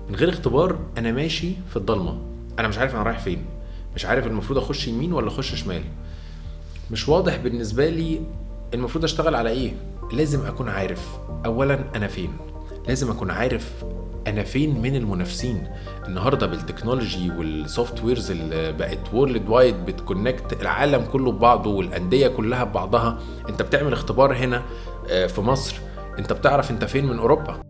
من غير اختبار انا ماشي في الضلمه، انا مش عارف انا رايح فين، مش عارف المفروض اخش يمين ولا اخش شمال، مش واضح بالنسبه لي المفروض اشتغل على ايه. لازم اكون عارف اولا انا فين، لازم اكون عارف انا فين من المنافسين. النهارده بالتكنولوجي والسوفت ويرز اللي بقت وورلد وايد بتكونكت العالم كله ببعضه والانديه كلها ببعضها، انت بتعمل اختبار هنا في مصر انت بتعرف انت فين من اوروبا.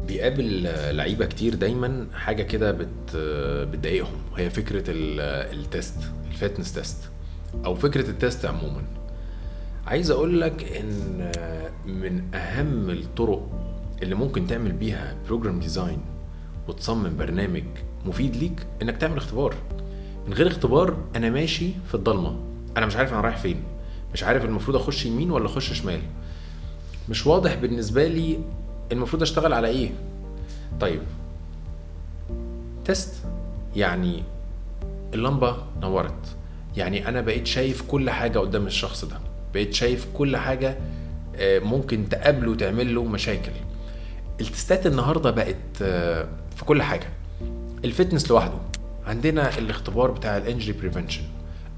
بيقابل لعيبه كتير دايما حاجه كده بتضايقهم، وهي فكره التست، الفتنس تيست او فكره التست عموما. عايز اقول لك ان من اهم الطرق اللي ممكن تعمل بيها بروجرام ديزاين وتصمم برنامج مفيد ليك انك تعمل اختبار. من غير اختبار انا ماشي في الضلمه، انا مش عارف انا رايح فين، مش عارف المفروض اخش يمين ولا اخش شمال، مش واضح بالنسبه لي المفروض اشتغل على ايه. طيب تست يعني اللمبه نورت، يعني انا بقيت شايف كل حاجه قدام الشخص ده، بقيت شايف كل حاجه ممكن تقابله وتعمل له مشاكل. التستات النهارده بقت في كل حاجه. الفتنس لوحده عندنا الاختبار بتاع الانجري بريفنشن،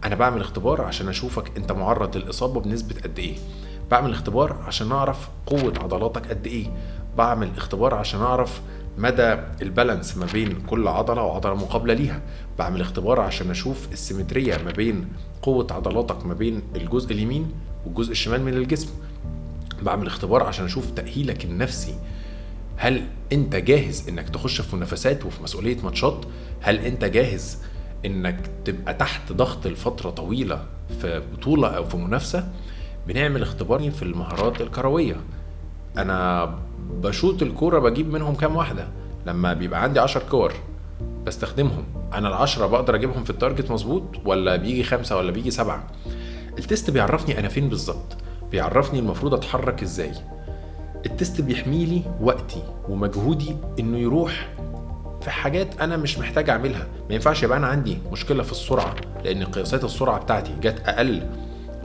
انا بعمل اختبار عشان اشوفك انت معرض للاصابه بنسبه قد ايه، بعمل اختبار عشان اعرف قوه عضلاتك قد ايه، بعمل اختبار عشان اعرف مدى البالانس ما بين كل عضله وعضله مقابله ليها، بعمل اختبار عشان اشوف السيمتريه ما بين قوه عضلاتك ما بين الجزء اليمين والجزء الشمال من الجسم، بعمل اختبار عشان اشوف تاهيلك النفسي، هل انت جاهز انك تخش في منافسات وفي مسؤوليه ماتشات، هل انت جاهز انك تبقى تحت ضغط لفتره طويله في بطوله او في منافسه. بنعمل اختبار في المهارات الكرويه، انا بشوط الكوره بجيب منهم كام واحده، لما بيبقى عندي 10 كور بستخدمهم، انا ال10 بقدر اجيبهم في التارجت مظبوط ولا بيجي 5 ولا بيجي 7. التست بيعرفني انا فين بالظبط، بيعرفني المفروض اتحرك ازاي. التست بيحميلي وقتي ومجهودي انه يروح في حاجات انا مش محتاج اعملها. ما ينفعش يبقى انا عندي مشكله في السرعه لان قياسات السرعه بتاعتي جت اقل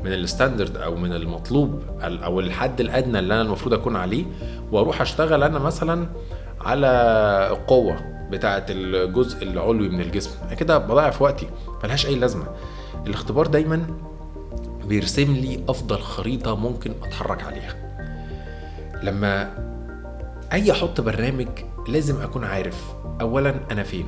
من الستاندرد او من المطلوب او الحد الادنى اللي انا المفروض اكون عليه، واروح اشتغل انا مثلا على القوه بتاعه الجزء العلوي من الجسم، كده بضيع في وقتي ملهاش اي لازمه. الاختبار دايما بيرسم لي افضل خريطه ممكن اتحرك عليها. لما اي احط برنامج لازم اكون عارف اولا انا فين،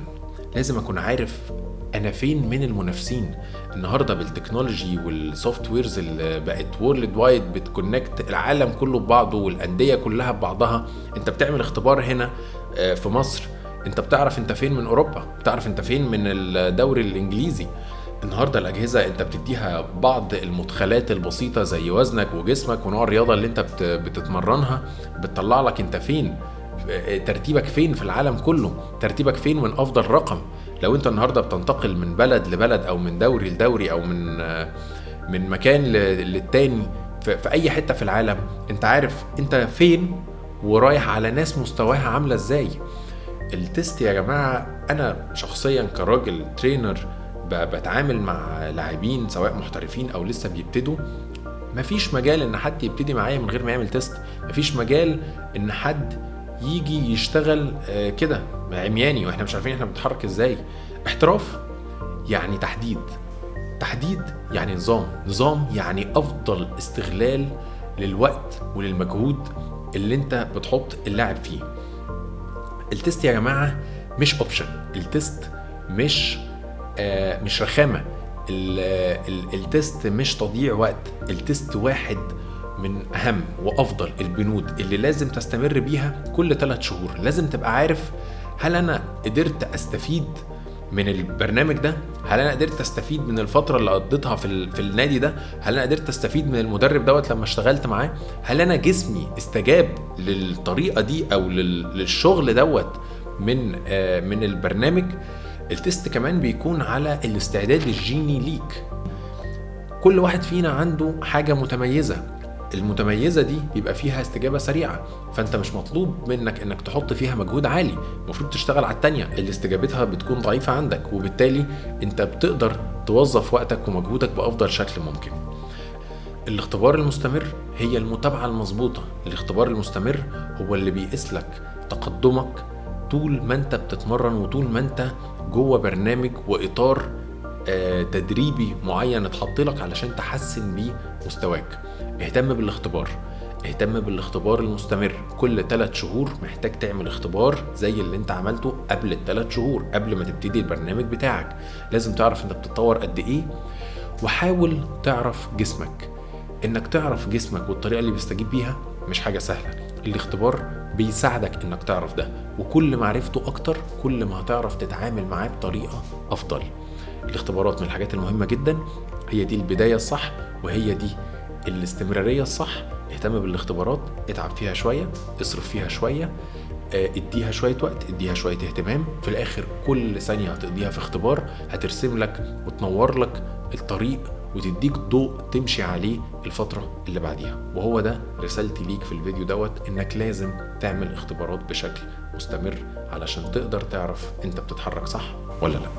لازم اكون عارف انا فين من المنافسين. النهارده بالتكنولوجي والسوفت ويرز اللي بقت وورلد وايد بتكونكت العالم كله ببعضه والانديه كلها ببعضها، انت بتعمل اختبار هنا في مصر انت بتعرف انت فين من اوروبا، بتعرف انت فين من الدوري الانجليزي. النهارده الاجهزه انت بتديها بعض المدخلات البسيطه زي وزنك وجسمك ونوع الرياضه اللي انت بتتمرنها، بتطلع لك انت فين، ترتيبك فين في العالم كله، ترتيبك فين من افضل رقم. لو انت النهارده بتنتقل من بلد لبلد او من دوري لدوري او من مكان للتاني في اي حته في العالم، انت عارف انت فين ورايح على ناس مستواها عامله ازاي. التست يا جماعه، انا شخصيا كراجل ترينر بتعامل مع لاعبين سواء محترفين او لسه بيبتدوا، مفيش مجال ان حد يبتدي معايا من غير ما يعمل تيست، مفيش مجال ان حد يجي يشتغل كده عمياني واحنا مش عارفين احنا بنتحرك ازاي. احتراف يعني تحديد يعني نظام يعني افضل استغلال للوقت وللمجهود اللي انت بتحط اللاعب فيه. التست يا جماعة مش اوبشن، التست مش رخامة، التست مش تضييع وقت، التست واحد من اهم وافضل البنود اللي لازم تستمر بيها كل 3 شهور. لازم تبقى عارف هل انا قدرت استفيد من البرنامج ده، هل انا قدرت استفيد من الفتره اللي قضيتها في النادي ده، هل انا قدرت استفيد من المدرب دوت لما اشتغلت معاه، هل انا جسمي استجاب للطريقه دي او للشغل دوت من البرنامج. التست كمان بيكون على الاستعداد الجيني ليك. كل واحد فينا عنده حاجه متميزه، المتميزة دي بيبقى فيها استجابة سريعة، فانت مش مطلوب منك انك تحط فيها مجهود عالي، المفروض تشتغل على التانية اللي استجابتها بتكون ضعيفة عندك، وبالتالي انت بتقدر توظف وقتك ومجهودك بأفضل شكل ممكن. الاختبار المستمر هي المتابعة المظبوطة. الاختبار المستمر هو اللي بيقيس لك تقدمك طول ما انت بتتمرن، وطول ما انت جوه برنامج وإطار تدريبي معين اتحط لك علشان تحسن بيه مستواك. اهتم بالاختبار، اهتم بالاختبار المستمر. كل 3 شهور محتاج تعمل اختبار زي اللي انت عملته قبل ال3 شهور، قبل ما تبتدي البرنامج بتاعك. لازم تعرف انت بتتطور قد ايه، وحاول تعرف جسمك. انك تعرف جسمك والطريقة اللي بيستجيب بيها مش حاجة سهلة. الاختبار بيساعدك انك تعرف ده، وكل ما عرفته اكتر كل ما هتعرف تتعامل معاه بطريقة افضل. الاختبارات من الحاجات المهمة جدا، هي دي البداية الصح، وهي دي الاستمرارية الصح. اهتم بالاختبارات، اتعب فيها شوية، اصرف فيها شوية، اديها شوية وقت، اديها شوية اهتمام. في الاخر كل ثانية هتقضيها في اختبار هترسم لك وتنور لك الطريق وتديك ضوء تمشي عليه الفترة اللي بعديها. وهو ده رسالتي ليك في الفيديو دوت، انك لازم تعمل اختبارات بشكل مستمر علشان تقدر تعرف انت بتتحرك صح ولا لا.